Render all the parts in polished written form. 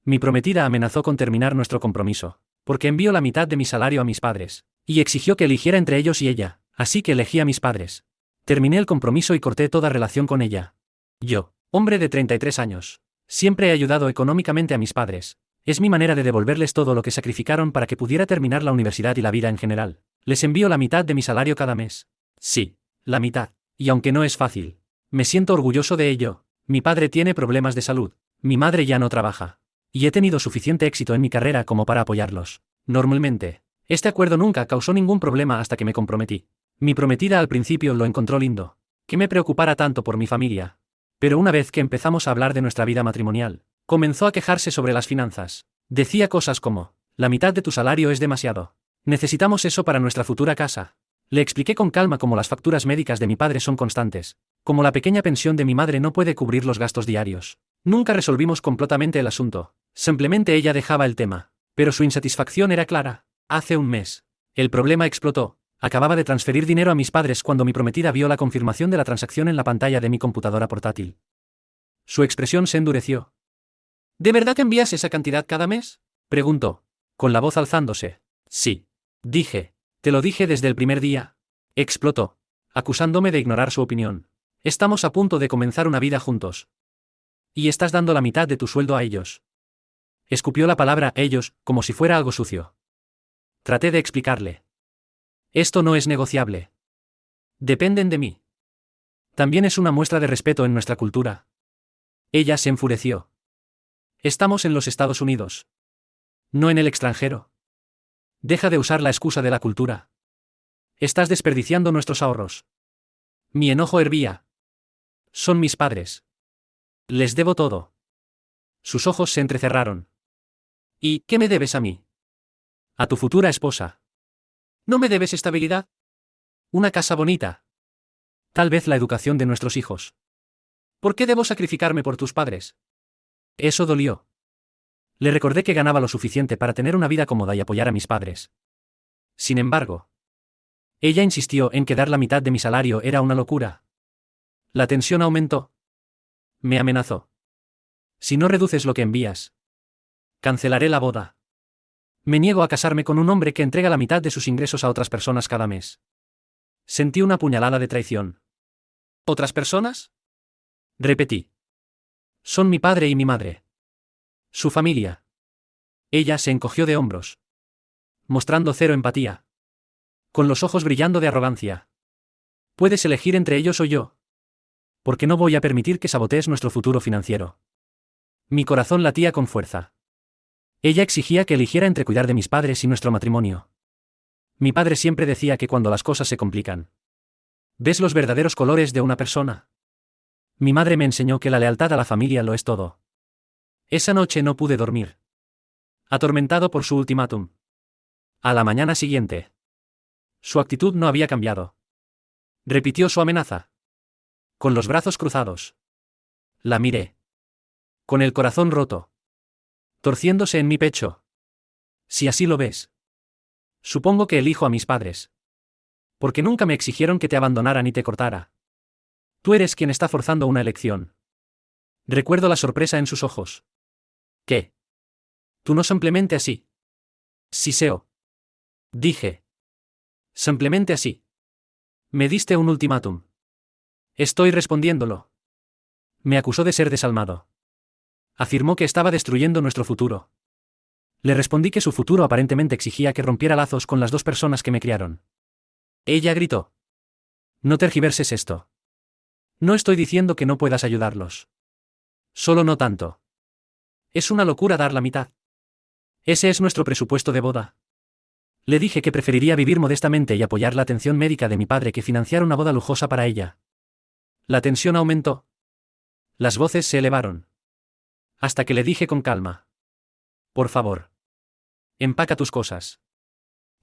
Mi prometida amenazó con terminar nuestro compromiso, porque envió la mitad de mi salario a mis padres, y exigió que eligiera entre ellos y ella, así que elegí a mis padres. Terminé el compromiso y corté toda relación con ella. Yo, hombre de 33 años, siempre he ayudado económicamente a mis padres. Es mi manera de devolverles todo lo que sacrificaron para que pudiera terminar la universidad y la vida en general. Les envío la mitad de mi salario cada mes. Sí, la mitad. Y aunque no es fácil, me siento orgulloso de ello. Mi padre tiene problemas de salud. Mi madre ya no trabaja. Y he tenido suficiente éxito en mi carrera como para apoyarlos. Normalmente, este acuerdo nunca causó ningún problema hasta que me comprometí. Mi prometida al principio lo encontró lindo, que me preocupara tanto por mi familia. Pero una vez que empezamos a hablar de nuestra vida matrimonial, comenzó a quejarse sobre las finanzas. Decía cosas como, la mitad de tu salario es demasiado. Necesitamos eso para nuestra futura casa. Le expliqué con calma cómo las facturas médicas de mi padre son constantes, como la pequeña pensión de mi madre no puede cubrir los gastos diarios. Nunca resolvimos completamente el asunto, simplemente ella dejaba el tema. Pero su insatisfacción era clara. Hace un mes, el problema explotó. Acababa de transferir dinero a mis padres cuando mi prometida vio la confirmación de la transacción en la pantalla de mi computadora portátil. Su expresión se endureció. ¿De verdad envías esa cantidad cada mes?, preguntó, con la voz alzándose. Sí. Dije. Te lo dije desde el primer día. Explotó, acusándome de ignorar su opinión. Estamos a punto de comenzar una vida juntos. Y estás dando la mitad de tu sueldo a ellos. Escupió la palabra ellos, como si fuera algo sucio. Traté de explicarle. Esto no es negociable. Dependen de mí. También es una muestra de respeto en nuestra cultura. Ella se enfureció. Estamos en los Estados Unidos. No en el extranjero. Deja de usar la excusa de la cultura. Estás desperdiciando nuestros ahorros. Mi enojo hervía. Son mis padres. Les debo todo. Sus ojos se entrecerraron. ¿Y qué me debes a mí? A tu futura esposa. ¿No me debes estabilidad? Una casa bonita. Tal vez la educación de nuestros hijos. ¿Por qué debo sacrificarme por tus padres? Eso dolió. Le recordé que ganaba lo suficiente para tener una vida cómoda y apoyar a mis padres. Sin embargo, ella insistió en que dar la mitad de mi salario era una locura. La tensión aumentó. Me amenazó. Si no reduces lo que envías, cancelaré la boda. Me niego a casarme con un hombre que entrega la mitad de sus ingresos a otras personas cada mes. Sentí una puñalada de traición. ¿Otras personas?, repetí. Son mi padre y mi madre. Su familia. Ella se encogió de hombros, mostrando cero empatía, con los ojos brillando de arrogancia. Puedes elegir entre ellos o yo. Porque no voy a permitir que sabotees nuestro futuro financiero. Mi corazón latía con fuerza. Ella exigía que eligiera entre cuidar de mis padres y nuestro matrimonio. Mi padre siempre decía que cuando las cosas se complican, ves los verdaderos colores de una persona. Mi madre me enseñó que la lealtad a la familia lo es todo. Esa noche no pude dormir, atormentado por su ultimátum. A la mañana siguiente, su actitud no había cambiado. Repitió su amenaza. Con los brazos cruzados. La miré. Con el corazón roto, torciéndose en mi pecho. Si así lo ves, supongo que elijo a mis padres. Porque nunca me exigieron que te abandonara ni te cortara. Tú eres quien está forzando una elección. Recuerdo la sorpresa en sus ojos. ¿Qué? Tú no simplemente así. Siseo. Dije. Simplemente así. Me diste un ultimátum. Estoy respondiéndolo. Me acusó de ser desalmado. Afirmó que estaba destruyendo nuestro futuro. Le respondí que su futuro aparentemente exigía que rompiera lazos con las dos personas que me criaron. Ella gritó. No tergiverses esto. No estoy diciendo que no puedas ayudarlos. Solo no tanto. Es una locura dar la mitad. Ese es nuestro presupuesto de boda. Le dije que preferiría vivir modestamente y apoyar la atención médica de mi padre que financiar una boda lujosa para ella. La tensión aumentó. Las voces se elevaron. Hasta que le dije con calma. Por favor. Empaca tus cosas.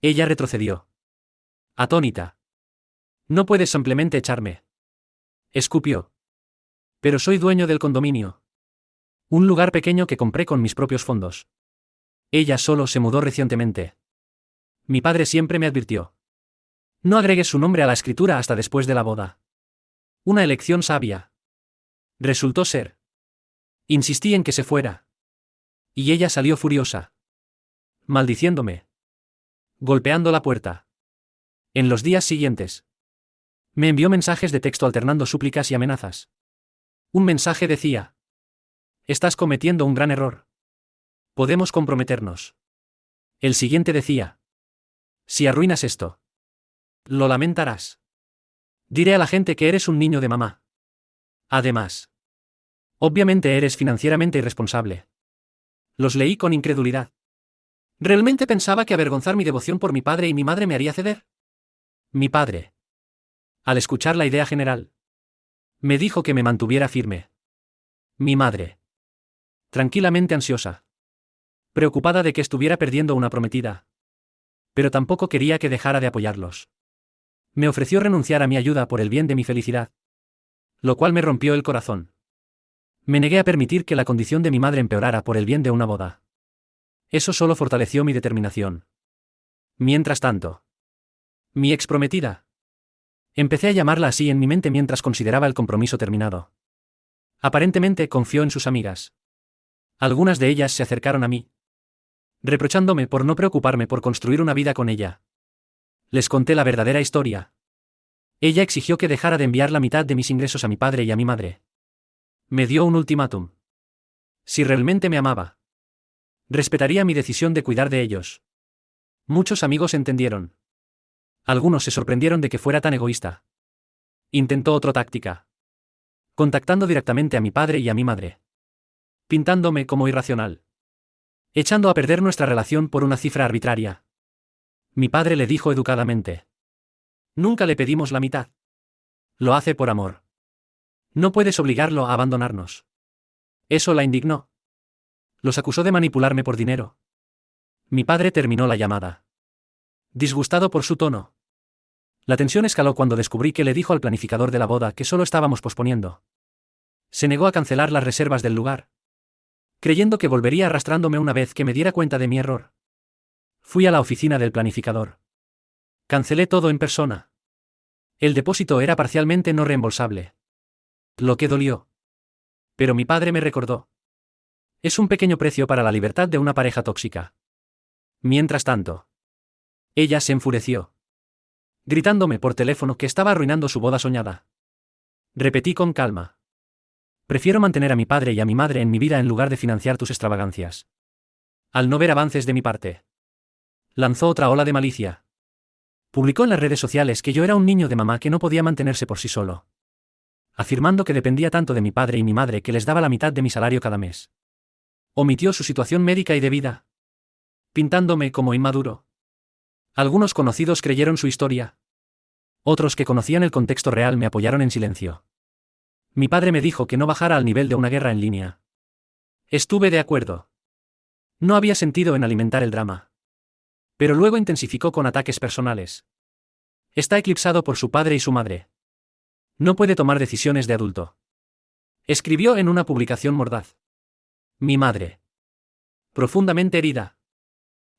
Ella retrocedió. Atónita. No puedes simplemente echarme. Escupió. Pero soy dueño del condominio. Un lugar pequeño que compré con mis propios fondos. Ella solo se mudó recientemente. Mi padre siempre me advirtió. No agregues su nombre a la escritura hasta después de la boda. Una elección sabia. Resultó ser. Insistí en que se fuera. Y ella salió furiosa, maldiciéndome, golpeando la puerta. En los días siguientes, me envió mensajes de texto alternando súplicas y amenazas. Un mensaje decía: estás cometiendo un gran error. Podemos comprometernos. El siguiente decía: si arruinas esto, lo lamentarás. Diré a la gente que eres un niño de mamá. Además, obviamente eres financieramente irresponsable. Los leí con incredulidad. ¿Realmente pensaba que avergonzar mi devoción por mi padre y mi madre me haría ceder? Mi padre, al escuchar la idea general, me dijo que me mantuviera firme. Mi madre, tranquilamente ansiosa, preocupada de que estuviera perdiendo una prometida. Pero tampoco quería que dejara de apoyarlos. Me ofreció renunciar a mi ayuda por el bien de mi felicidad, lo cual me rompió el corazón. Me negué a permitir que la condición de mi madre empeorara por el bien de una boda. Eso solo fortaleció mi determinación. Mientras tanto, mi exprometida. Empecé a llamarla así en mi mente mientras consideraba el compromiso terminado. Aparentemente confió en sus amigas. Algunas de ellas se acercaron a mí, reprochándome por no preocuparme por construir una vida con ella. Les conté la verdadera historia. Ella exigió que dejara de enviar la mitad de mis ingresos a mi padre y a mi madre. Me dio un ultimátum. Si realmente me amaba, respetaría mi decisión de cuidar de ellos. Muchos amigos entendieron. Algunos se sorprendieron de que fuera tan egoísta. Intentó otra táctica, contactando directamente a mi padre y a mi madre, pintándome como irracional, echando a perder nuestra relación por una cifra arbitraria. Mi padre le dijo educadamente: nunca le pedimos la mitad. Lo hace por amor. No puedes obligarlo a abandonarnos. Eso la indignó. Los acusó de manipularme por dinero. Mi padre terminó la llamada, disgustado por su tono. La tensión escaló cuando descubrí que le dijo al planificador de la boda que solo estábamos posponiendo. Se negó a cancelar las reservas del lugar, creyendo que volvería arrastrándome una vez que me diera cuenta de mi error. Fui a la oficina del planificador. Cancelé todo en persona. El depósito era parcialmente no reembolsable, lo que dolió. Pero mi padre me recordó: es un pequeño precio para la libertad de una pareja tóxica. Mientras tanto, ella se enfureció, gritándome por teléfono que estaba arruinando su boda soñada. Repetí con calma: prefiero mantener a mi padre y a mi madre en mi vida en lugar de financiar tus extravagancias. Al no ver avances de mi parte, lanzó otra ola de malicia. Publicó en las redes sociales que yo era un niño de mamá que no podía mantenerse por sí solo, afirmando que dependía tanto de mi padre y mi madre que les daba la mitad de mi salario cada mes. Omitió su situación médica y de vida, pintándome como inmaduro. Algunos conocidos creyeron su historia. Otros que conocían el contexto real me apoyaron en silencio. Mi padre me dijo que no bajara al nivel de una guerra en línea. Estuve de acuerdo. No había sentido en alimentar el drama. Pero luego intensificó con ataques personales. Está eclipsado por su padre y su madre. No puede tomar decisiones de adulto. Escribió en una publicación mordaz. Mi madre, profundamente herida,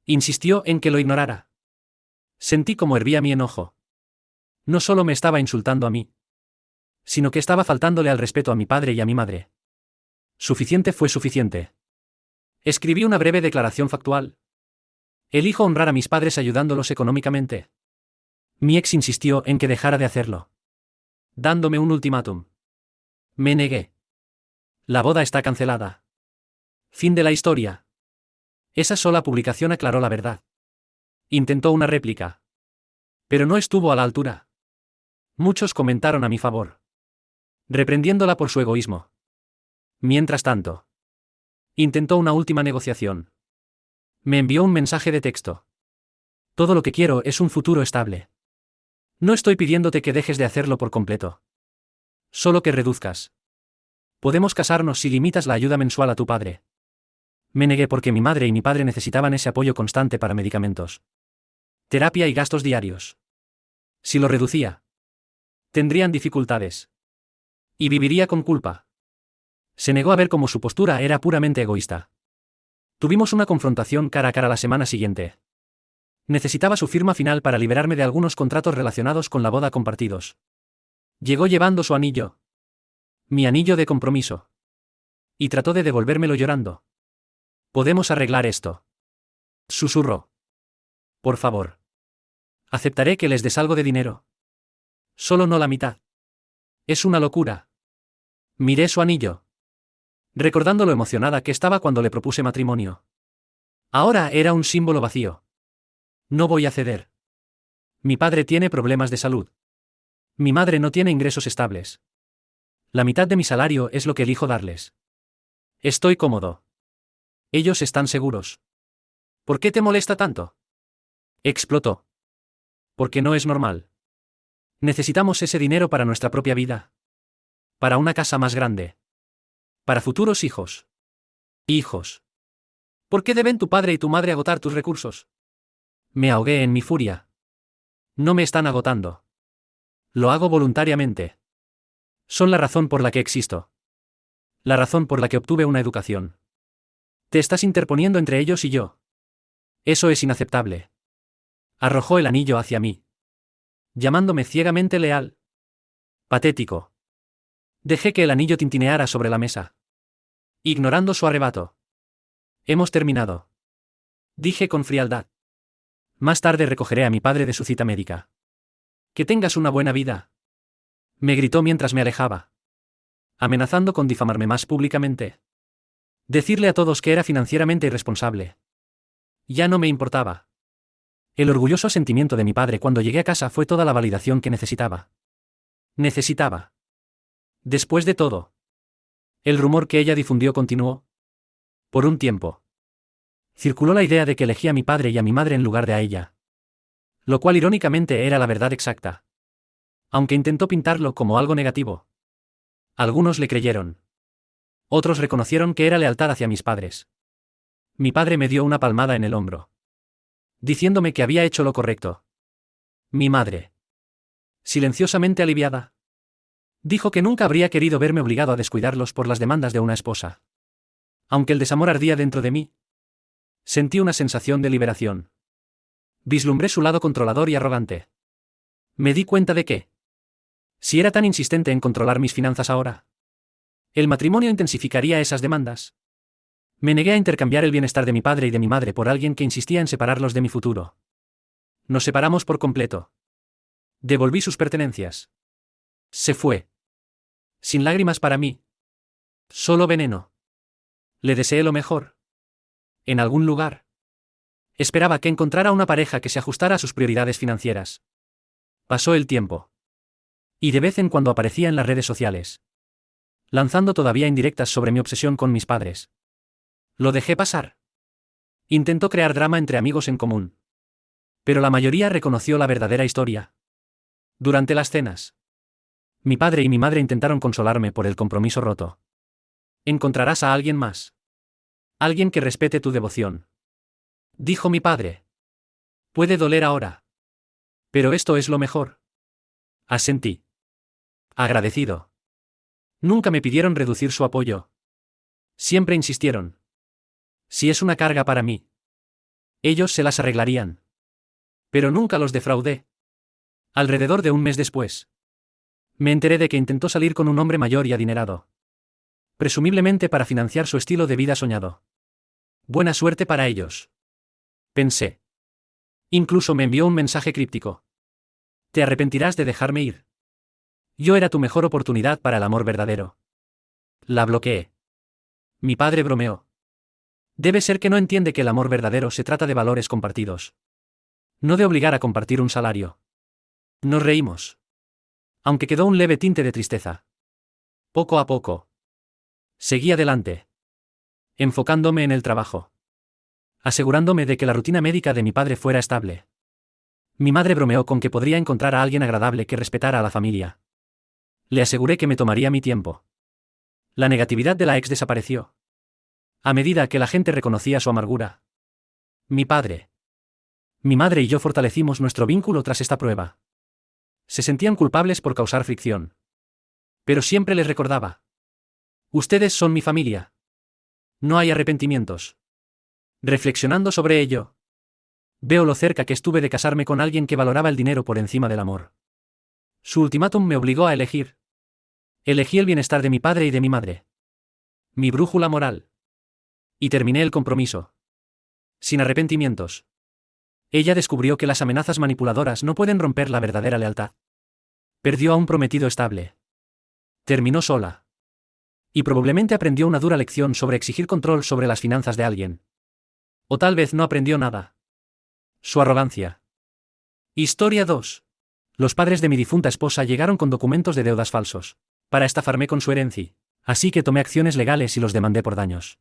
insistió en que lo ignorara. Sentí como hervía mi enojo. No solo me estaba insultando a mí, sino que estaba faltándole al respeto a mi padre y a mi madre. Suficiente fue suficiente. Escribí una breve declaración factual. Elijo honrar a mis padres ayudándolos económicamente. Mi ex insistió en que dejara de hacerlo, dándome un ultimátum. Me negué. La boda está cancelada. Fin de la historia. Esa sola publicación aclaró la verdad. Intentó una réplica, pero no estuvo a la altura. Muchos comentaron a mi favor, reprendiéndola por su egoísmo. Mientras tanto, intentó una última negociación. Me envió un mensaje de texto. Todo lo que quiero es un futuro estable. No estoy pidiéndote que dejes de hacerlo por completo. Solo que reduzcas. Podemos casarnos si limitas la ayuda mensual a tu padre. Me negué porque mi madre y mi padre necesitaban ese apoyo constante para medicamentos, terapia y gastos diarios. Si lo reducía, tendrían dificultades. Y viviría con culpa. Se negó a ver cómo su postura era puramente egoísta. Tuvimos una confrontación cara a cara la semana siguiente. Necesitaba su firma final para liberarme de algunos contratos relacionados con la boda compartidos. Llegó llevando su anillo. Mi anillo de compromiso. Y trató de devolvérmelo llorando. Podemos arreglar esto. Susurró. Por favor. Aceptaré que les des algo de dinero. Solo no la mitad. Es una locura. Miré su anillo. Recordando lo emocionada que estaba cuando le propuse matrimonio. Ahora era un símbolo vacío. No voy a ceder. Mi padre tiene problemas de salud. Mi madre no tiene ingresos estables. La mitad de mi salario es lo que elijo darles. Estoy cómodo. Ellos están seguros. ¿Por qué te molesta tanto? Explotó. Porque no es normal. Necesitamos ese dinero para nuestra propia vida. Para una casa más grande. Para futuros hijos. Hijos. ¿Por qué deben tu padre y tu madre agotar tus recursos? Me ahogué en mi furia. No me están agotando. Lo hago voluntariamente. Son la razón por la que existo. La razón por la que obtuve una educación. Te estás interponiendo entre ellos y yo. Eso es inaceptable. Arrojó el anillo hacia mí. Llamándome ciegamente leal. Patético. Dejé que el anillo tintineara sobre la mesa. Ignorando su arrebato. Hemos terminado. Dije con frialdad. Más tarde recogeré a mi padre de su cita médica. Que tengas una buena vida. Me gritó mientras me alejaba. Amenazando con difamarme más públicamente. Decirle a todos que era financieramente irresponsable. Ya no me importaba. El orgulloso sentimiento de mi padre cuando llegué a casa fue toda la validación que necesitaba. Necesitaba. Después de todo. El rumor que ella difundió continuó. Por un tiempo. Circuló la idea de que elegía a mi padre y a mi madre en lugar de a ella. Lo cual irónicamente era la verdad exacta. Aunque intentó pintarlo como algo negativo. Algunos le creyeron. Otros reconocieron que era lealtad hacia mis padres. Mi padre me dio una palmada en el hombro. Diciéndome que había hecho lo correcto. Mi madre. Silenciosamente aliviada. Dijo que nunca habría querido verme obligado a descuidarlos por las demandas de una esposa. Aunque el desamor ardía dentro de mí. Sentí una sensación de liberación. Vislumbré su lado controlador y arrogante. Me di cuenta de que, si era tan insistente en controlar mis finanzas ahora, el matrimonio intensificaría esas demandas. Me negué a intercambiar el bienestar de mi padre y de mi madre por alguien que insistía en separarlos de mi futuro. Nos separamos por completo. Devolví sus pertenencias. Se fue. Sin lágrimas para mí. Solo veneno. Le deseé lo mejor. En algún lugar. Esperaba que encontrara una pareja que se ajustara a sus prioridades financieras. Pasó el tiempo. Y de vez en cuando aparecía en las redes sociales. Lanzando todavía indirectas sobre mi obsesión con mis padres. Lo dejé pasar. Intentó crear drama entre amigos en común. Pero la mayoría reconoció la verdadera historia. Durante las cenas. Mi padre y mi madre intentaron consolarme por el compromiso roto. Encontrarás a alguien más. Alguien que respete tu devoción. Dijo mi padre. Puede doler ahora. Pero esto es lo mejor. Asentí. Agradecido. Nunca me pidieron reducir su apoyo. Siempre insistieron. Si es una carga para mí. Ellos se las arreglarían. Pero nunca los defraudé. Alrededor de un mes después. Me enteré de que intentó salir con un hombre mayor y adinerado. Presumiblemente para financiar su estilo de vida soñado. Buena suerte para ellos. Pensé. Incluso me envió un mensaje críptico. Te arrepentirás de dejarme ir. Yo era tu mejor oportunidad para el amor verdadero. La bloqueé. Mi padre bromeó. Debe ser que no entiende que el amor verdadero se trata de valores compartidos. No de obligar a compartir un salario. Nos reímos. Aunque quedó un leve tinte de tristeza. Poco a poco. Seguí adelante. Enfocándome en el trabajo. Asegurándome de que la rutina médica de mi padre fuera estable. Mi madre bromeó con que podría encontrar a alguien agradable que respetara a la familia. Le aseguré que me tomaría mi tiempo. La negatividad de la ex desapareció. A medida que la gente reconocía su amargura. Mi padre. Mi madre y yo fortalecimos nuestro vínculo tras esta prueba. Se sentían culpables por causar fricción. Pero siempre les recordaba. Ustedes son mi familia. No hay arrepentimientos. Reflexionando sobre ello. Veo lo cerca que estuve de casarme con alguien que valoraba el dinero por encima del amor. Su ultimátum me obligó a elegir. Elegí el bienestar de mi padre y de mi madre. Mi brújula moral. Y terminé el compromiso. Sin arrepentimientos. Ella descubrió que las amenazas manipuladoras no pueden romper la verdadera lealtad. Perdió a un prometido estable. Terminó sola. Y probablemente aprendió una dura lección sobre exigir control sobre las finanzas de alguien. O tal vez no aprendió nada. Su arrogancia. Historia 2. Los padres de mi difunta esposa llegaron con documentos de deudas falsos, para estafarme con su herencia, así que tomé acciones legales y los demandé por daños.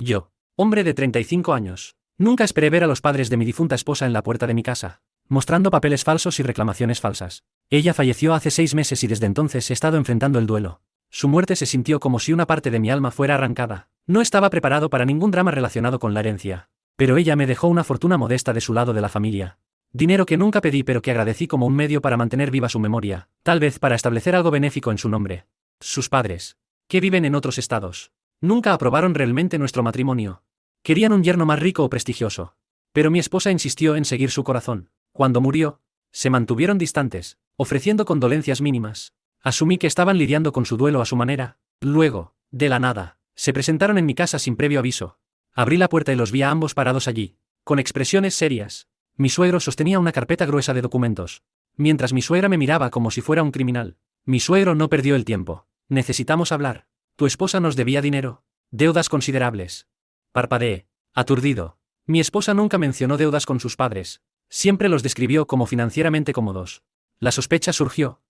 Yo, hombre de 35 años, nunca esperé ver a los padres de mi difunta esposa en la puerta de mi casa, mostrando papeles falsos y reclamaciones falsas. Ella falleció hace 6 meses y desde entonces he estado enfrentando el duelo. Su muerte se sintió como si una parte de mi alma fuera arrancada. No estaba preparado para ningún drama relacionado con la herencia, pero ella me dejó una fortuna modesta de su lado de la familia. Dinero que nunca pedí pero que agradecí como un medio para mantener viva su memoria, tal vez para establecer algo benéfico en su nombre. Sus padres, que viven en otros estados, nunca aprobaron realmente nuestro matrimonio. Querían un yerno más rico o prestigioso. Pero mi esposa insistió en seguir su corazón. Cuando murió, se mantuvieron distantes, ofreciendo condolencias mínimas. Asumí que estaban lidiando con su duelo a su manera. Luego, de la nada, se presentaron en mi casa sin previo aviso. Abrí la puerta y los vi a ambos parados allí, con expresiones serias. Mi suegro sostenía una carpeta gruesa de documentos, mientras mi suegra me miraba como si fuera un criminal. Mi suegro no perdió el tiempo. Necesitamos hablar. Tu esposa nos debía dinero. Deudas considerables. Parpadeé, aturdido. Mi esposa nunca mencionó deudas con sus padres. Siempre los describió como financieramente cómodos. La sospecha surgió.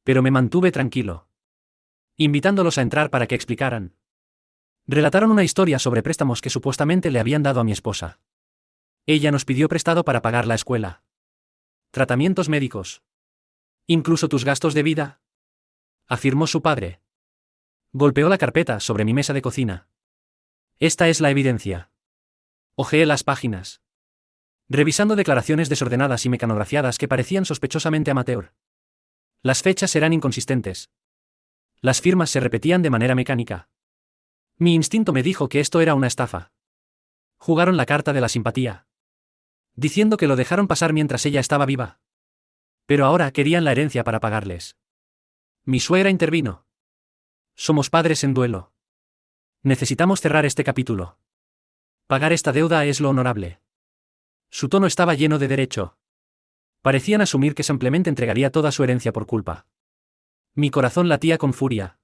Pero me mantuve tranquilo, invitándolos a entrar para que explicaran. Relataron una historia sobre préstamos que supuestamente le habían dado a mi esposa. Ella nos pidió prestado para pagar la escuela, tratamientos médicos, incluso tus gastos de vida, afirmó su padre. Golpeó la carpeta sobre mi mesa de cocina. Esta es la evidencia. Hojeé las páginas, revisando declaraciones desordenadas y mecanografiadas que parecían sospechosamente amateur. Las fechas eran inconsistentes. Las firmas se repetían de manera mecánica. Mi instinto me dijo que esto era una estafa. Jugaron la carta de la simpatía, diciendo que lo dejaron pasar mientras ella estaba viva. Pero ahora querían la herencia para pagarles. Mi suegra intervino. Somos padres en duelo. Necesitamos cerrar este capítulo. Pagar esta deuda es lo honorable. Su tono estaba lleno de derecho. Parecían asumir que simplemente entregaría toda su herencia por culpa. Mi corazón latía con furia.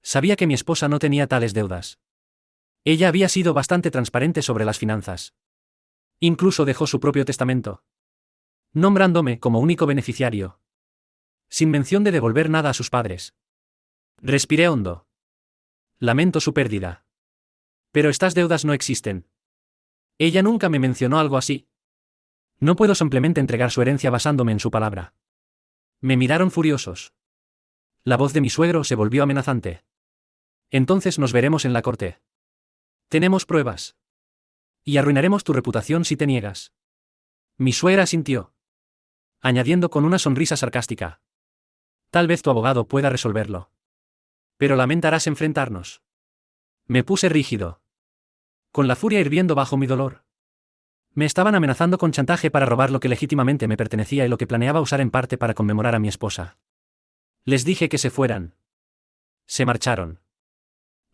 Sabía que mi esposa no tenía tales deudas. Ella había sido bastante transparente sobre las finanzas. Incluso dejó su propio testamento, nombrándome como único beneficiario, sin mención de devolver nada a sus padres. Respiré hondo. Lamento su pérdida. Pero estas deudas no existen. Ella nunca me mencionó algo así. No puedo simplemente entregar su herencia basándome en su palabra. Me miraron furiosos. La voz de mi suegro se volvió amenazante. Entonces nos veremos en la corte. Tenemos pruebas. Y arruinaremos tu reputación si te niegas. Mi suegra asintió, añadiendo con una sonrisa sarcástica. Tal vez tu abogado pueda resolverlo. Pero lamentarás enfrentarnos. Me puse rígido, con la furia hirviendo bajo mi dolor. Me estaban amenazando con chantaje para robar lo que legítimamente me pertenecía y lo que planeaba usar en parte para conmemorar a mi esposa. Les dije que se fueran. Se marcharon,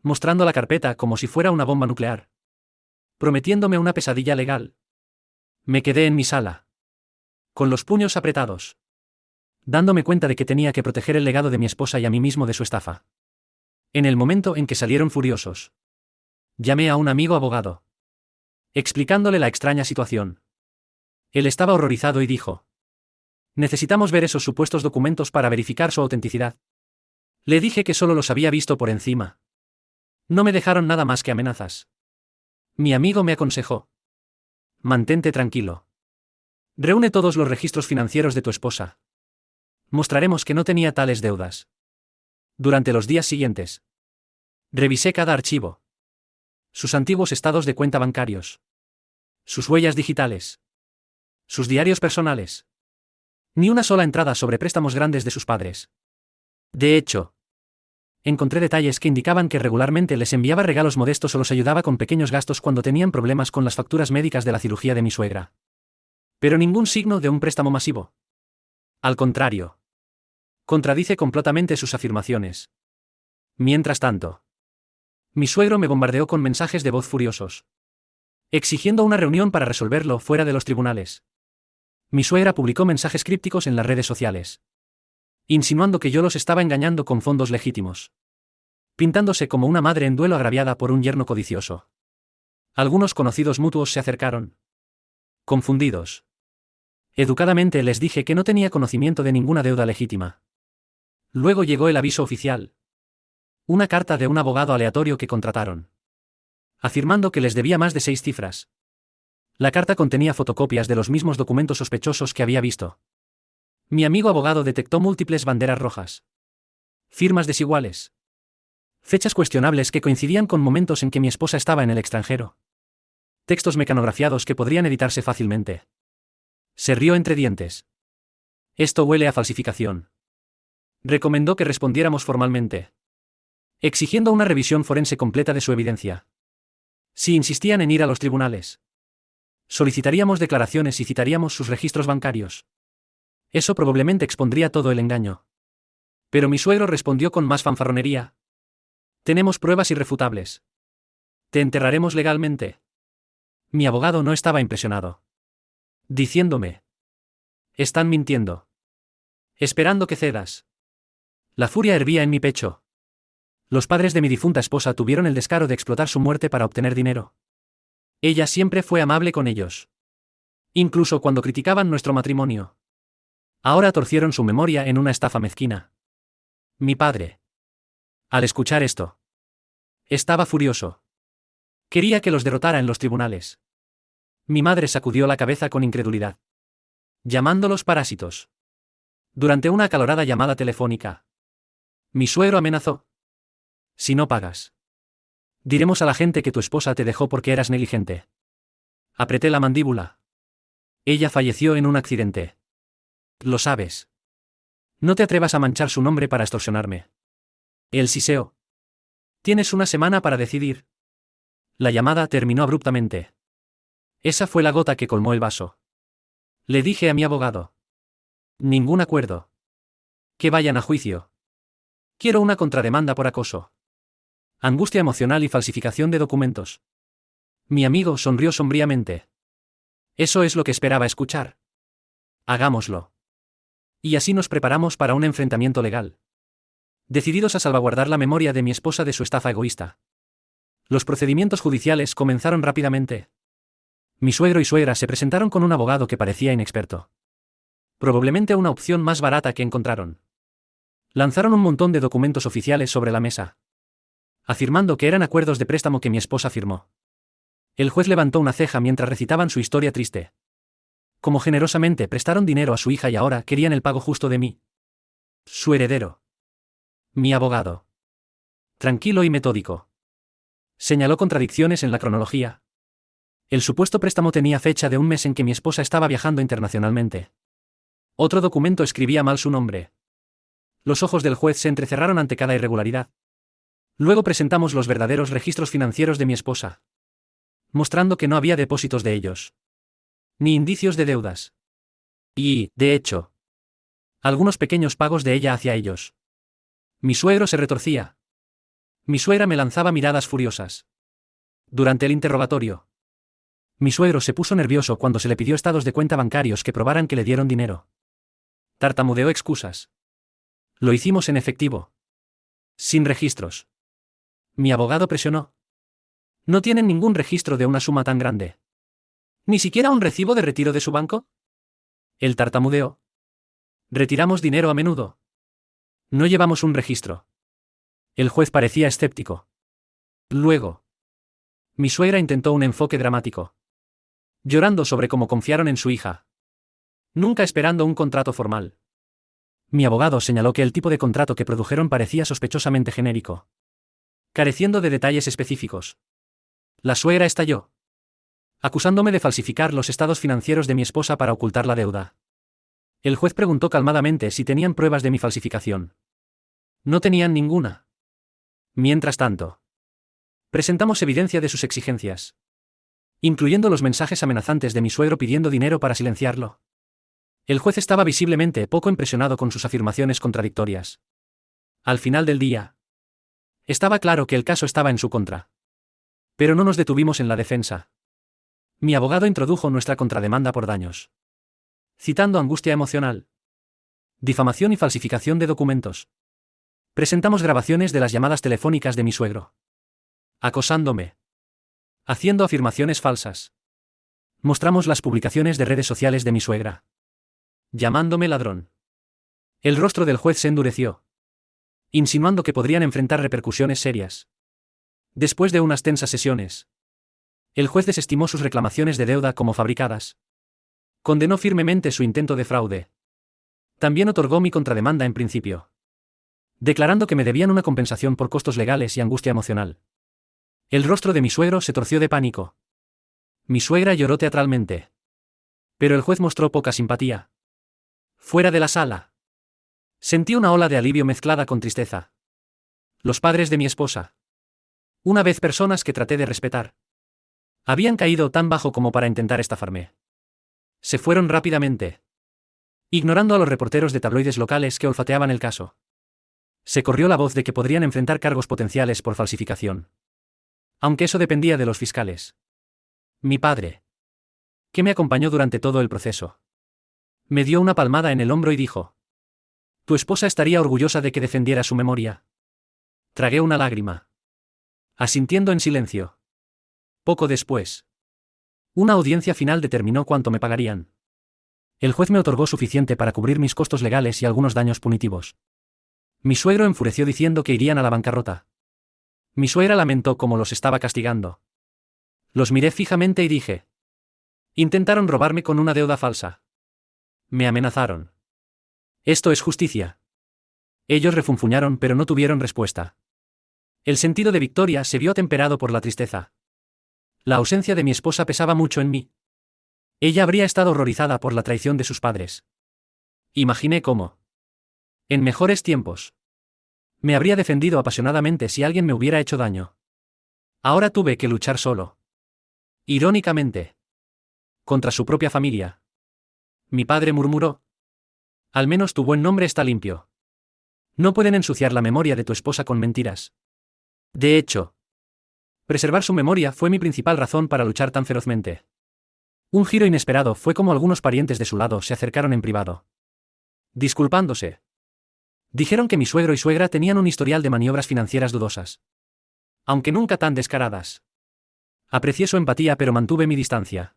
mostrando la carpeta como si fuera una bomba nuclear, prometiéndome una pesadilla legal. Me quedé en mi sala, con los puños apretados, dándome cuenta de que tenía que proteger el legado de mi esposa y a mí mismo de su estafa. En el momento en que salieron furiosos, llamé a un amigo abogado, explicándole la extraña situación. Él estaba horrorizado y dijo: necesitamos ver esos supuestos documentos para verificar su autenticidad. Le dije que solo los había visto por encima. No me dejaron nada más que amenazas. Mi amigo me aconsejó: mantente tranquilo. Reúne todos los registros financieros de tu esposa. Mostraremos que no tenía tales deudas. Durante los días siguientes, revisé cada archivo. Sus antiguos estados de cuenta bancarios. Sus huellas digitales. Sus diarios personales. Ni una sola entrada sobre préstamos grandes de sus padres. De hecho, encontré detalles que indicaban que regularmente les enviaba regalos modestos o los ayudaba con pequeños gastos cuando tenían problemas con las facturas médicas de la cirugía de mi suegra. Pero ningún signo de un préstamo masivo. Al contrario, contradice completamente sus afirmaciones. Mientras tanto, Mi suegro me bombardeó con mensajes de voz furiosos, exigiendo una reunión para resolverlo fuera de los tribunales. Mi suegra publicó mensajes crípticos en las redes sociales, insinuando que yo los estaba engañando con fondos legítimos, pintándose como una madre en duelo agraviada por un yerno codicioso. Algunos conocidos mutuos se acercaron, confundidos. Educadamente les dije que no tenía conocimiento de ninguna deuda legítima. Luego llegó el aviso oficial. Una carta de un abogado aleatorio que contrataron, afirmando que les debía más de 6 cifras. La carta contenía fotocopias de los mismos documentos sospechosos que había visto. Mi amigo abogado detectó múltiples banderas rojas, firmas desiguales, fechas cuestionables que coincidían con momentos en que mi esposa estaba en el extranjero, textos mecanografiados que podrían editarse fácilmente. Se rió entre dientes. Esto huele a falsificación. Recomendó que respondiéramos formalmente, exigiendo una revisión forense completa de su evidencia. Si insistían en ir a los tribunales, solicitaríamos declaraciones y citaríamos sus registros bancarios. Eso probablemente expondría todo el engaño. Pero mi suegro respondió con más fanfarronería. Tenemos pruebas irrefutables. Te enterraremos legalmente. Mi abogado no estaba impresionado, diciéndome: están mintiendo, esperando que cedas. La furia hervía en mi pecho. Los padres de mi difunta esposa tuvieron el descaro de explotar su muerte para obtener dinero. Ella siempre fue amable con ellos, incluso cuando criticaban nuestro matrimonio. Ahora torcieron su memoria en una estafa mezquina. Mi padre, al escuchar esto, estaba furioso. Quería que los derrotara en los tribunales. Mi madre sacudió la cabeza con incredulidad, llamándolos parásitos. Durante una acalorada llamada telefónica, mi suegro amenazó: si no pagas, diremos a la gente que tu esposa te dejó porque eras negligente. Apreté la mandíbula. Ella falleció en un accidente. Lo sabes. No te atrevas a manchar su nombre para extorsionarme. El siseo. Tienes una semana para decidir. La llamada terminó abruptamente. Esa fue la gota que colmó el vaso. Le dije a mi abogado: ningún acuerdo. Que vayan a juicio. Quiero una contrademanda por acoso, angustia emocional y falsificación de documentos. Mi amigo sonrió sombríamente. Eso es lo que esperaba escuchar. Hagámoslo. Y así nos preparamos para un enfrentamiento legal, decididos a salvaguardar la memoria de mi esposa de su estafa egoísta. Los procedimientos judiciales comenzaron rápidamente. Mi suegro y suegra se presentaron con un abogado que parecía inexperto. Probablemente una opción más barata que encontraron. Lanzaron un montón de documentos oficiales sobre la mesa, afirmando que eran acuerdos de préstamo que mi esposa firmó. El juez levantó una ceja mientras recitaban su historia triste. Cómo generosamente prestaron dinero a su hija y ahora querían el pago justo de mí, su heredero. Mi abogado, tranquilo y metódico, señaló contradicciones en la cronología. El supuesto préstamo tenía fecha de un mes en que mi esposa estaba viajando internacionalmente. Otro documento escribía mal su nombre. Los ojos del juez se entrecerraron ante cada irregularidad. Luego presentamos los verdaderos registros financieros de mi esposa, mostrando que no había depósitos de ellos, ni indicios de deudas. Y, de hecho, algunos pequeños pagos de ella hacia ellos. Mi suegro se retorcía. Mi suegra me lanzaba miradas furiosas. Durante el interrogatorio, mi suegro se puso nervioso cuando se le pidió estados de cuenta bancarios que probaran que le dieron dinero. Tartamudeó excusas. Lo hicimos en efectivo, sin registros. Mi abogado presionó. ¿No tienen ningún registro de una suma tan grande? ¿Ni siquiera un recibo de retiro de su banco? Él tartamudeó. Retiramos dinero a menudo. No llevamos un registro. El juez parecía escéptico. Luego, mi suegra intentó un enfoque dramático, llorando sobre cómo confiaron en su hija, nunca esperando un contrato formal. Mi abogado señaló que el tipo de contrato que produjeron parecía sospechosamente genérico, careciendo de detalles específicos. La suegra estalló, acusándome de falsificar los estados financieros de mi esposa para ocultar la deuda. El juez preguntó calmadamente si tenían pruebas de mi falsificación. No tenían ninguna. Mientras tanto, presentamos evidencia de sus exigencias, incluyendo los mensajes amenazantes de mi suegro pidiendo dinero para silenciarlo. El juez estaba visiblemente poco impresionado con sus afirmaciones contradictorias. Al final del día, Estaba claro que el caso estaba en su contra. Pero no nos detuvimos en la defensa. Mi abogado introdujo nuestra contrademanda por daños. Citando angustia emocional, difamación y falsificación de documentos. Presentamos grabaciones de las llamadas telefónicas de mi suegro. Acosándome. Haciendo afirmaciones falsas. Mostramos las publicaciones de redes sociales de mi suegra. Llamándome ladrón. El rostro del juez se endureció, insinuando que podrían enfrentar repercusiones serias. Después de unas tensas sesiones, el juez desestimó sus reclamaciones de deuda como fabricadas. Condenó firmemente su intento de fraude. También otorgó mi contrademanda en principio, declarando que me debían una compensación por costos legales y angustia emocional. El rostro de mi suegro se torció de pánico. Mi suegra lloró teatralmente. Pero el juez mostró poca simpatía. Fuera de la sala, sentí una ola de alivio mezclada con tristeza. Los padres de mi esposa, una vez personas que traté de respetar, habían caído tan bajo como para intentar estafarme. Se fueron rápidamente, ignorando a los reporteros de tabloides locales que olfateaban el caso. Se corrió la voz de que podrían enfrentar cargos potenciales por falsificación. Aunque eso dependía de los fiscales. Mi padre, que me acompañó durante todo el proceso, me dio una palmada en el hombro y dijo: «Tu esposa estaría orgullosa de que defendiera su memoria». Tragué una lágrima, asintiendo en silencio. Poco después, una audiencia final determinó cuánto me pagarían. El juez me otorgó suficiente para cubrir mis costos legales y algunos daños punitivos. Mi suegro enfureció diciendo que irían a la bancarrota. Mi suegra lamentó cómo los estaba castigando. Los miré fijamente y dije: «Intentaron robarme con una deuda falsa. Me amenazaron. Esto es justicia». Ellos refunfuñaron pero no tuvieron respuesta. El sentido de victoria se vio atemperado por la tristeza. La ausencia de mi esposa pesaba mucho en mí. Ella habría estado horrorizada por la traición de sus padres. Imaginé cómo, en mejores tiempos, me habría defendido apasionadamente si alguien me hubiera hecho daño. Ahora tuve que luchar solo. Irónicamente, contra su propia familia. Mi padre murmuró: «Al menos tu buen nombre está limpio. No pueden ensuciar la memoria de tu esposa con mentiras». De hecho, preservar su memoria fue mi principal razón para luchar tan ferozmente. Un giro inesperado fue como algunos parientes de su lado se acercaron en privado. Disculpándose, dijeron que mi suegro y suegra tenían un historial de maniobras financieras dudosas. Aunque nunca tan descaradas. Aprecié su empatía pero mantuve mi distancia.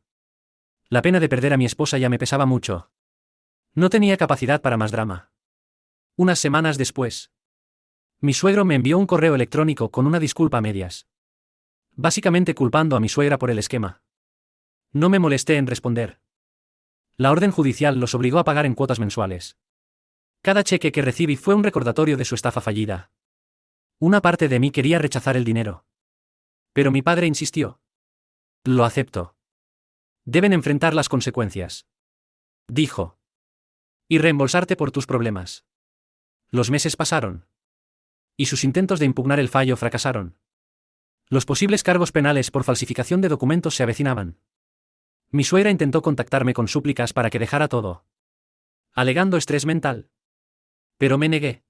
La pena de perder a mi esposa ya me pesaba mucho. No tenía capacidad para más drama. Unas semanas después, mi suegro me envió un correo electrónico con una disculpa a medias. Básicamente culpando a mi suegra por el esquema. No me molesté en responder. La orden judicial los obligó a pagar en cuotas mensuales. Cada cheque que recibí fue un recordatorio de su estafa fallida. Una parte de mí quería rechazar el dinero. Pero mi padre insistió. «Lo acepto. Deben enfrentar las consecuencias», dijo. «Y reembolsarte por tus problemas». Los meses pasaron. Y sus intentos de impugnar el fallo fracasaron. Los posibles cargos penales por falsificación de documentos se avecinaban. Mi suegra intentó contactarme con súplicas para que dejara todo, alegando estrés mental. Pero me negué.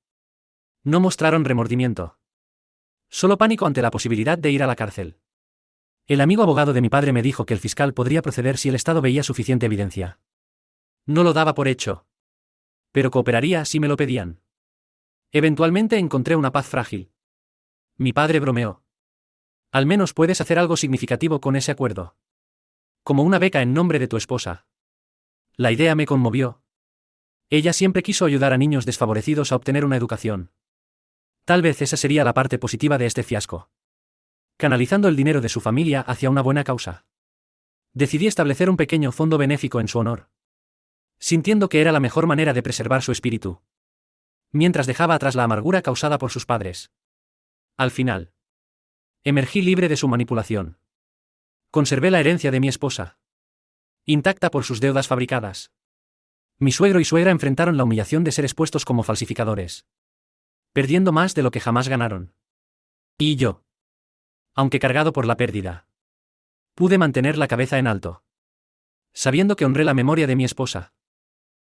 No mostraron remordimiento. Solo pánico ante la posibilidad de ir a la cárcel. El amigo abogado de mi padre me dijo que el fiscal podría proceder si el Estado veía suficiente evidencia. No lo daba por hecho. Pero cooperaría si me lo pedían. Eventualmente encontré una paz frágil. Mi padre bromeó. «Al menos puedes hacer algo significativo con ese acuerdo. Como una beca en nombre de tu esposa». La idea me conmovió. Ella siempre quiso ayudar a niños desfavorecidos a obtener una educación. Tal vez esa sería la parte positiva de este fiasco. Canalizando el dinero de su familia hacia una buena causa. Decidí establecer un pequeño fondo benéfico en su honor, sintiendo que era la mejor manera de preservar su espíritu, mientras dejaba atrás la amargura causada por sus padres. Al final, emergí libre de su manipulación. Conservé la herencia de mi esposa, intacta por sus deudas fabricadas. Mi suegro y suegra enfrentaron la humillación de ser expuestos como falsificadores, perdiendo más de lo que jamás ganaron. Y yo, aunque cargado por la pérdida, pude mantener la cabeza en alto, sabiendo que honré la memoria de mi esposa.